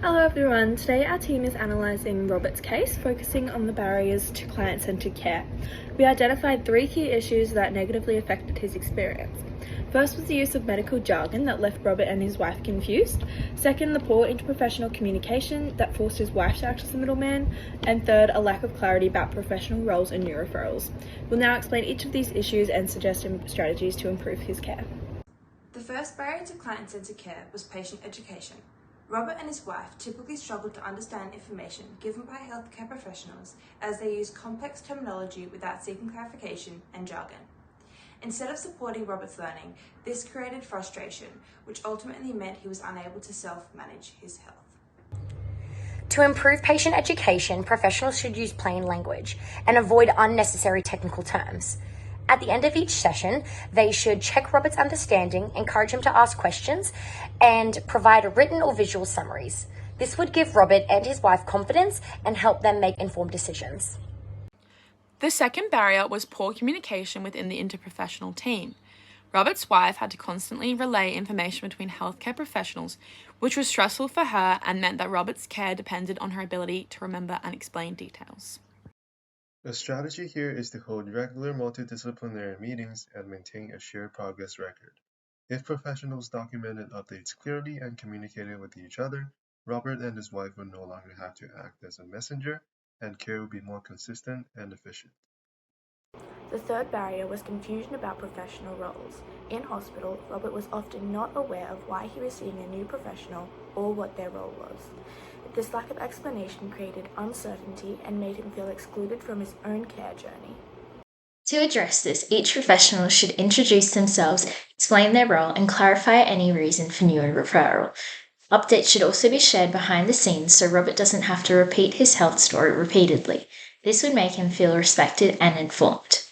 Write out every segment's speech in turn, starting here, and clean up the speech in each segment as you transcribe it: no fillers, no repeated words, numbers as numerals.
Hello everyone, today our team is analysing Robert's case, focusing on the barriers to client-centred care. We identified 3 key issues that negatively affected his experience. First was the use of medical jargon that left Robert and his wife confused. Second, the poor interprofessional communication that forced his wife to act as the middleman. And third, a lack of clarity about professional roles and new referrals. We'll now explain each of these issues and suggest strategies to improve his care. The first barrier to client-centred care was patient education. Robert and his wife typically struggled to understand information given by healthcare professionals as they used complex terminology without seeking clarification and jargon. Instead of supporting Robert's learning, this created frustration, which ultimately meant he was unable to self-manage his health. To improve patient education, professionals should use plain language and avoid unnecessary technical terms. At the end of each session, they should check Robert's understanding, encourage him to ask questions, and provide written or visual summaries. This would give Robert and his wife confidence and help them make informed decisions. The second barrier was poor communication within the interprofessional team. Robert's wife had to constantly relay information between healthcare professionals, which was stressful for her and meant that Robert's care depended on her ability to remember and explain details. The strategy here is to hold regular multidisciplinary meetings and maintain a shared progress record. If professionals documented updates clearly and communicated with each other, Robert and his wife would no longer have to act as a messenger, and care would be more consistent and efficient. The third barrier was confusion about professional roles. In hospital, Robert was often not aware of why he was seeing a new professional or what their role was. This lack of explanation created uncertainty and made him feel excluded from his own care journey. To address this, each professional should introduce themselves, explain their role, and clarify any reason for new referral. Updates should also be shared behind the scenes so Robert doesn't have to repeat his health story repeatedly. This would make him feel respected and informed.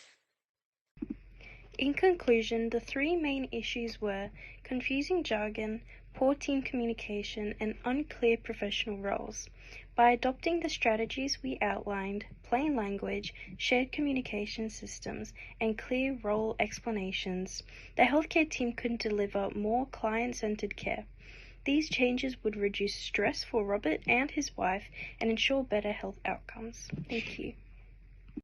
In conclusion, the 3 main issues were confusing jargon, poor team communication, and unclear professional roles. By adopting the strategies we outlined, plain language, shared communication systems, and clear role explanations, the healthcare team could deliver more client-centered care. These changes would reduce stress for Robert and his wife and ensure better health outcomes. Thank you.